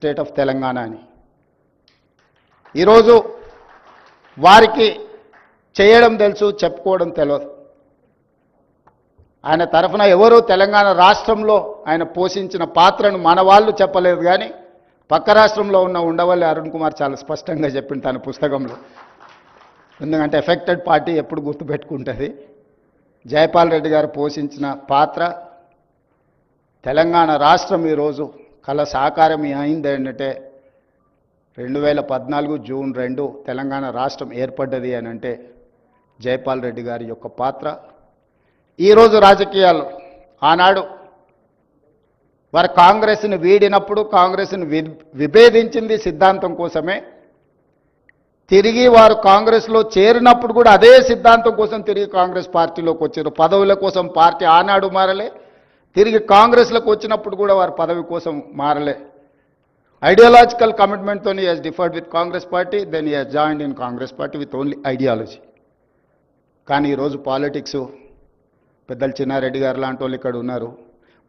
State of Telangana అని. ఈరోజు వారికి చేయడం తెలుసు, చెప్పుకోవడం తెలియదు. ఆయన తరఫున ఎవరు తెలంగాణ రాష్ట్రంలో ఆయన పోషించిన పాత్రను మన వాళ్ళు చెప్పలేదు, కానీ పక్క రాష్ట్రంలో ఉన్న ఉండవల్లి అరుణ్ కుమార్ చాలా స్పష్టంగా చెప్పింది తన పుస్తకంలో. ఎందుకంటే ఎఫెక్టెడ్ పార్టీ ఎప్పుడు గుర్తుపెట్టుకుంటుంది. జైపాల్ రెడ్డి గారు పోషించిన పాత్ర, తెలంగాణ రాష్ట్రం ఈరోజు కళ సాకారం అయింది ఏంటంటే 2014 జూన్ 2 తెలంగాణ రాష్ట్రం ఏర్పడ్డది అని అంటే జైపాల్ రెడ్డి గారి యొక్క పాత్ర. ఈరోజు రాజకీయాలు ఆనాడు వారు కాంగ్రెస్ని వీడినప్పుడు, కాంగ్రెస్ని విభేదించింది సిద్ధాంతం కోసమే. తిరిగి వారు కాంగ్రెస్లో చేరినప్పుడు కూడా అదే సిద్ధాంతం కోసం తిరిగి కాంగ్రెస్ పార్టీలోకి వచ్చారు. పదవుల కోసం పార్టీ ఆనాడు మారలే, తిరిగి కాంగ్రెస్లోకి వచ్చినప్పుడు కూడా వారు పదవి కోసం మారలే. ఐడియాలజికల్ కమిట్మెంట్తో he has differed with Congress party, then he has joined in Congress party with only ideology. కానీ ఈరోజు పాలిటిక్స్, పెద్దలు చిన్నారెడ్డి గారు లాంటి వాళ్ళు ఇక్కడ ఉన్నారు,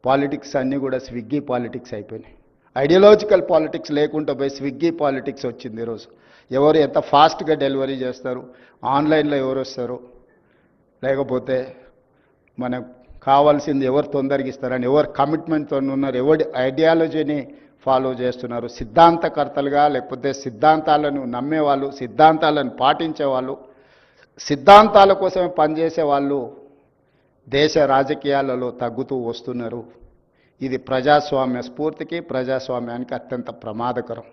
పాలిటిక్స్ అన్నీ కూడా స్విగ్గీ పాలిటిక్స్ అయిపోయినాయి. ఐడియాలజికల్ పాలిటిక్స్ లేకుండా పోయి స్విగ్గీ పాలిటిక్స్ వచ్చింది. ఈరోజు ఎవరు ఎంత ఫాస్ట్గా డెలివరీ చేస్తారు, ఆన్లైన్లో ఎవరు వస్తారు, లేకపోతే మనకు కావాల్సింది ఎవరు తొందరగా ఇస్తారని, ఎవరు కమిట్మెంట్తో ఉన్నారు, ఎవరి ఐడియాలజీని ఫాలో చేస్తున్నారు, సిద్ధాంతకర్తలుగా లేకపోతే సిద్ధాంతాలను నమ్మేవాళ్ళు, సిద్ధాంతాలను పాటించేవాళ్ళు, సిద్ధాంతాల కోసమే పనిచేసే వాళ్ళు దేశ రాజకీయాలలో తగ్గుతూ వస్తున్నారు. ఇది ప్రజాస్వామ్య స్ఫూర్తికి, ప్రజాస్వామ్యానికి అత్యంత ప్రమాదకరం.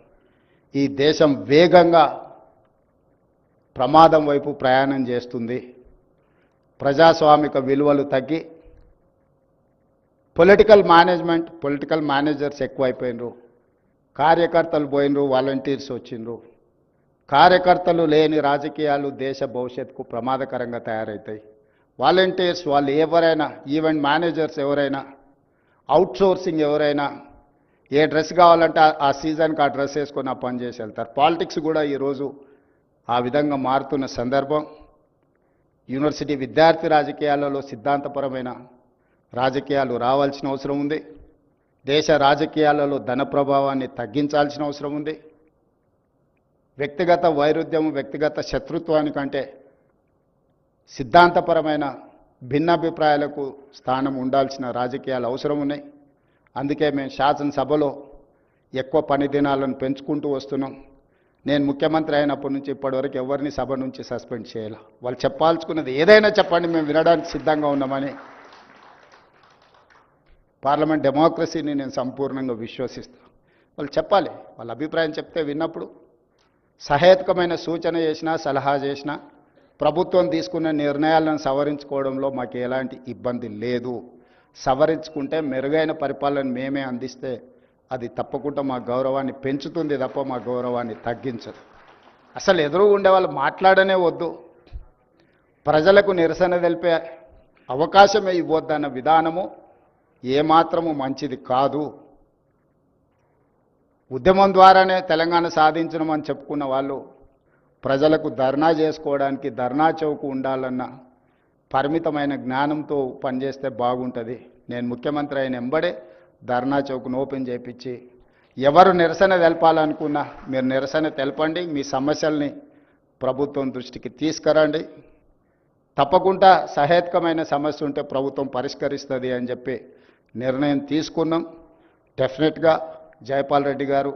ఈ దేశం వేగంగా ప్రమాదం వైపు ప్రయాణం చేస్తుంది. ప్రజాస్వామిక విలువలు తగ్గి పొలిటికల్ మేనేజర్స్ ఎక్కువైపోయినరు, కార్యకర్తలు పోయినరు, వాలంటీర్స్ వచ్చిండ్రు. కార్యకర్తలు లేని రాజకీయాలు దేశ భవిష్యత్తుకు ప్రమాదకరంగా తయారవుతాయి. వాలంటీర్స్ వాళ్ళు ఎవరైనా, ఈవెంట్ మేనేజర్స్ ఎవరైనా, అవుట్సోర్సింగ్ ఎవరైనా, ఏ డ్రెస్ కావాలంటే ఆ సీజన్కి ఆ డ్రెస్ వేసుకొని ఆ పని చేసి వెళ్తారు. పాలిటిక్స్ కూడా ఈరోజు ఆ విధంగా మారుతున్న సందర్భం. యూనివర్సిటీ విద్యార్థి రాజకీయాలలో సిద్ధాంతపరమైన రాజకీయాలు రావాల్సిన అవసరం ఉంది. దేశ రాజకీయాలలో ధన ప్రభావాన్ని తగ్గించాల్సిన అవసరం ఉంది. వ్యక్తిగత వైరుధ్యం, వ్యక్తిగత శత్రుత్వానికంటే సిద్ధాంతపరమైన భిన్నాభిప్రాయాలకు స్థానం ఉండాల్సిన రాజకీయాలు అవసరం ఉన్నాయి. అందుకే మేము శాసనసభలో ఎక్కువ పని దినాలను పెంచుకుంటూ వస్తున్నాం. నేను ముఖ్యమంత్రి అయినప్పటి నుంచి ఇప్పటివరకు ఎవరిని సభ నుంచి సస్పెండ్ చేయాలి. వాళ్ళు చెప్పాల్చుకున్నది ఏదైనా చెప్పండి, మేము వినడానికి సిద్ధంగా ఉన్నామని. పార్లమెంట్ డెమోక్రసీని నేను సంపూర్ణంగా విశ్వసిస్తాను. వాళ్ళు చెప్పాలి, వాళ్ళ అభిప్రాయం చెప్తే విన్నప్పుడు సహేతుకమైన సూచన చేసినా, సలహా చేసినా ప్రభుత్వం తీసుకున్న నిర్ణయాలను సవరించుకోవడంలో మాకు ఎలాంటి ఇబ్బంది లేదు. సవరించుకుంటే మెరుగైన పరిపాలన మేమే అందిస్తే అది తప్పకుండా మా గౌరవాన్ని పెంచుతుంది తప్ప మా గౌరవాన్ని తగ్గించదు. అసలు ఎదురు ఉండే వాళ్ళు మాట్లాడనే వద్దు, ప్రజలకు నిరసన తెలిపే అవకాశమే ఇవ్వద్దన్న విధానము ఏమాత్రము మంచిది కాదు. ఉద్యమం ద్వారానే తెలంగాణ సాధించడం చెప్పుకున్న వాళ్ళు ప్రజలకు ధర్నా చేసుకోవడానికి ధర్నా చౌక్ ఉండాలన్న పరిమితమైన జ్ఞానంతో పనిచేస్తే బాగుంటుంది. నేను ముఖ్యమంత్రి అయిన ఎంబడే ధర్నా చౌక్ను ఓపెన్ చేయించి ఎవరు నిరసన తెలపాలనుకున్నా మీరు నిరసన తెలపండి, మీ సమస్యల్ని ప్రభుత్వం దృష్టికి తీసుకురండి, తప్పకుండా సహేతుకమైన సమస్య ఉంటే ప్రభుత్వం పరిష్కరిస్తుంది అని చెప్పి నిర్ణయం తీసుకున్నాం. డెఫినెట్గా జైపాల్ రెడ్డి గారు